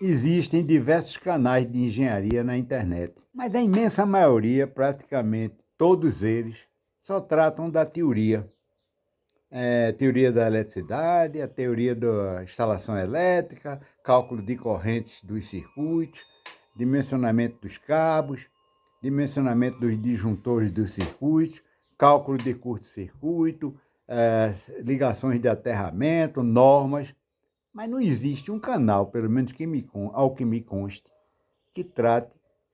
Existem diversos canais de engenharia na internet, mas a imensa maioria, praticamente todos eles, só tratam da teoria. Teoria da eletricidade, a teoria da instalação elétrica, cálculo de correntes dos circuitos, dimensionamento dos cabos, dimensionamento dos disjuntores dos circuitos, cálculo de curto-circuito, ligações de aterramento, normas. Mas não existe um canal, pelo menos ao que me conste, que trate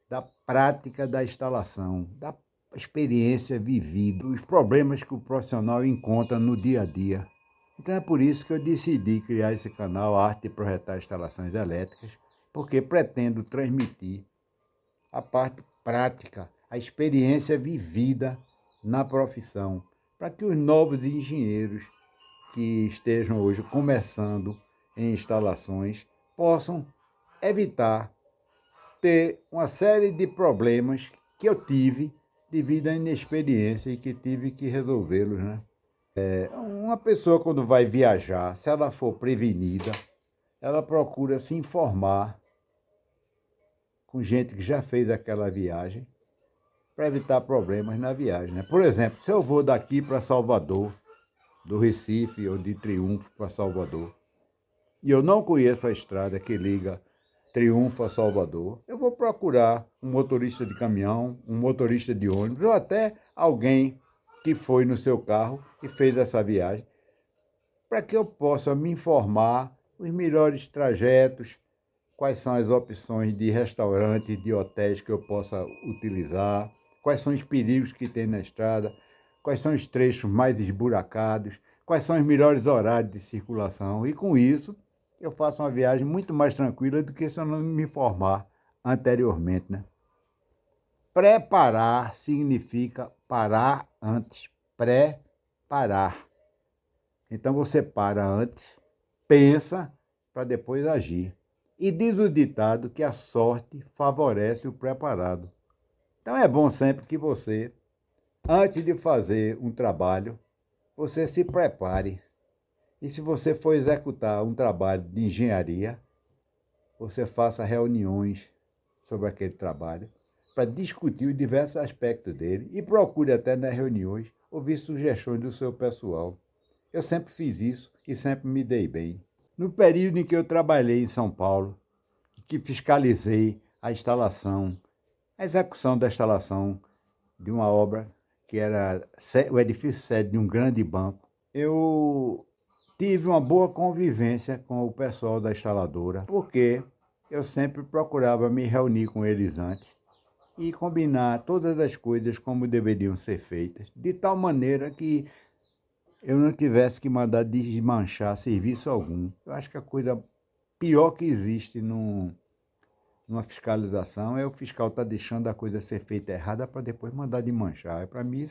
da prática da instalação, da experiência vivida, os problemas que o profissional encontra no dia a dia. Então é por isso que eu decidi criar esse canal Arte de Projetar Instalações Elétricas, porque pretendo transmitir a parte prática, a experiência vivida na profissão, para que os novos engenheiros que estejam hoje começando em instalações possam evitar ter uma série de problemas que eu tive devido à inexperiência e que tive que resolvê-los, né? Uma pessoa, quando vai viajar, se ela for prevenida, ela procura se informar com gente que já fez aquela viagem para evitar problemas na viagem, né? Por exemplo, se eu vou daqui para Salvador, do Recife ou de Triunfo para Salvador, e eu não conheço a estrada que liga Triunfo a Salvador, eu vou procurar um motorista de caminhão, um motorista de ônibus, ou até alguém que foi no seu carro, que fez essa viagem, para que eu possa me informar os melhores trajetos, quais são as opções de restaurantes, de hotéis que eu possa utilizar, quais são os perigos que tem na estrada, quais são os trechos mais esburacados, quais são os melhores horários de circulação. E com isso, eu faço uma viagem muito mais tranquila do que se eu não me informar anteriormente, né? Preparar significa parar antes. Preparar. Então você para antes, pensa para depois agir. E diz o ditado que a sorte favorece o preparado. Então é bom sempre que você, antes de fazer um trabalho, você se prepare. E se você for executar um trabalho de engenharia, você faça reuniões sobre aquele trabalho para discutir os diversos aspectos dele e procure até nas reuniões ouvir sugestões do seu pessoal. Eu sempre fiz isso e sempre me dei bem. No período em que eu trabalhei em São Paulo, que fiscalizei a instalação, a execução da instalação de uma obra que era o edifício sede de um grande banco, eu tive uma boa convivência com o pessoal da instaladora, porque eu sempre procurava me reunir com eles antes e combinar todas as coisas como deveriam ser feitas, de tal maneira que eu não tivesse que mandar desmanchar serviço algum. Eu acho que a coisa pior que existe numa fiscalização é o fiscal estar deixando a coisa ser feita errada para depois mandar desmanchar. Para mim,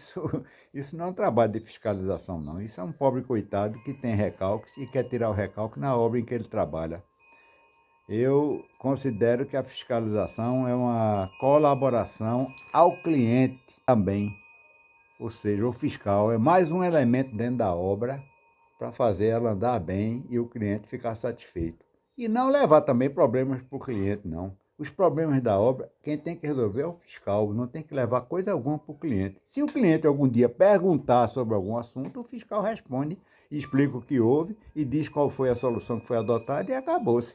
isso não é um trabalho de fiscalização, não. Isso é um pobre coitado que tem recalques e quer tirar o recalque na obra em que ele trabalha. Eu considero que a fiscalização é uma colaboração ao cliente também. Ou seja, o fiscal é mais um elemento dentro da obra para fazer ela andar bem e o cliente ficar satisfeito. E não levar também problemas para o cliente, não. Os problemas da obra, quem tem que resolver é o fiscal, não tem que levar coisa alguma para o cliente. Se o cliente algum dia perguntar sobre algum assunto, o fiscal responde, explica o que houve e diz qual foi a solução que foi adotada e acabou-se.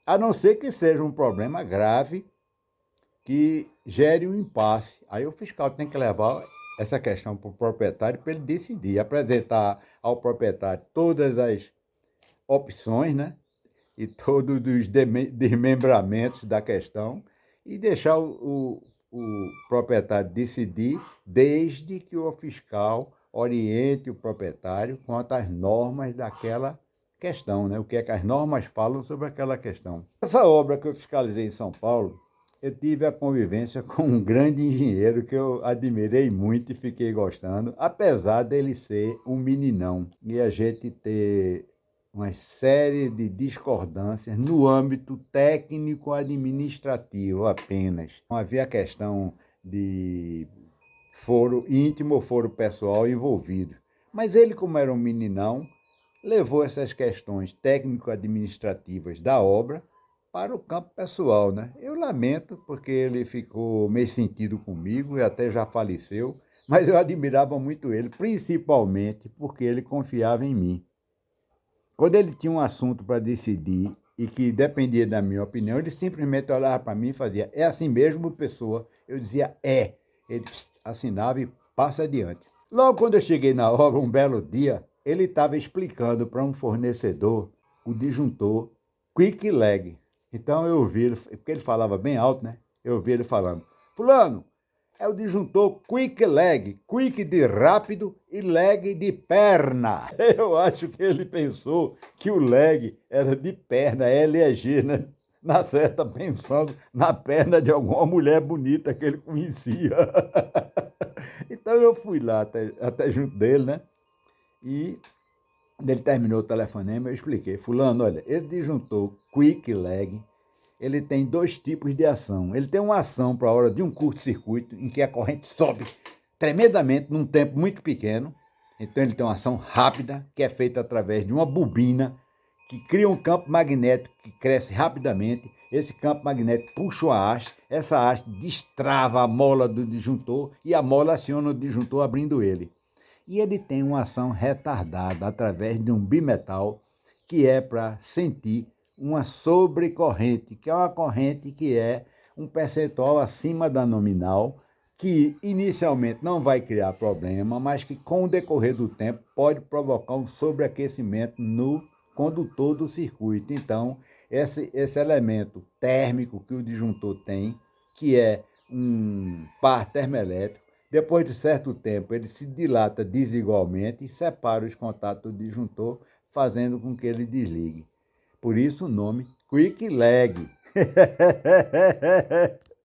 A não ser que seja um problema grave que gere um impasse. Aí o fiscal tem que levar essa questão para o proprietário para ele decidir, apresentar ao proprietário todas as opções, né? E todos os desmembramentos da questão e deixar o proprietário decidir, desde que o fiscal oriente o proprietário quanto às normas daquela questão, né? O que é que as normas falam sobre aquela questão. Essa obra que eu fiscalizei em São Paulo, eu tive a convivência com um grande engenheiro que eu admirei muito e fiquei gostando, apesar dele ser um meninão e a gente ter uma série de discordâncias no âmbito técnico-administrativo apenas. Não havia questão de foro íntimo ou foro pessoal envolvido. Mas ele, como era um meninão, levou essas questões técnico-administrativas da obra para o campo pessoal, né? Eu lamento porque ele ficou meio sentido comigo e até já faleceu, mas eu admirava muito ele, principalmente porque ele confiava em mim. Quando ele tinha um assunto para decidir e que dependia da minha opinião, ele simplesmente olhava para mim e fazia: é assim mesmo, pessoa? Eu dizia: é. Ele assinava e passa adiante. Logo quando eu cheguei na obra, um belo dia, ele estava explicando para um fornecedor o disjuntor Quick Leg. Então eu ouvi ele, porque ele falava bem alto, né? Eu ouvi ele falando: fulano, é o disjuntor Quick Leg, quick de rápido e leg de perna. Eu acho que ele pensou que o leg era de perna, L-E-G, né? Na certa, pensando na perna de alguma mulher bonita que ele conhecia. Então eu fui lá até junto dele, né? E quando ele terminou o telefonema, eu expliquei: fulano, olha, esse disjuntor Quick Leg, ele tem dois tipos de ação. Ele tem uma ação para a hora de um curto-circuito, em que a corrente sobe tremendamente num tempo muito pequeno. Então ele tem uma ação rápida, que é feita através de uma bobina, que cria um campo magnético que cresce rapidamente. Esse campo magnético puxa uma haste, essa haste destrava a mola do disjuntor e a mola aciona o disjuntor abrindo ele. E ele tem uma ação retardada através de um bimetal, que é para sentir uma sobrecorrente, que é uma corrente que é um percentual acima da nominal, que inicialmente não vai criar problema, mas que com o decorrer do tempo pode provocar um sobreaquecimento no condutor do circuito. Então, esse elemento térmico que o disjuntor tem, que é um par termoelétrico, depois de certo tempo ele se dilata desigualmente e separa os contatos do disjuntor, fazendo com que ele desligue. Por isso o nome Quick Leg.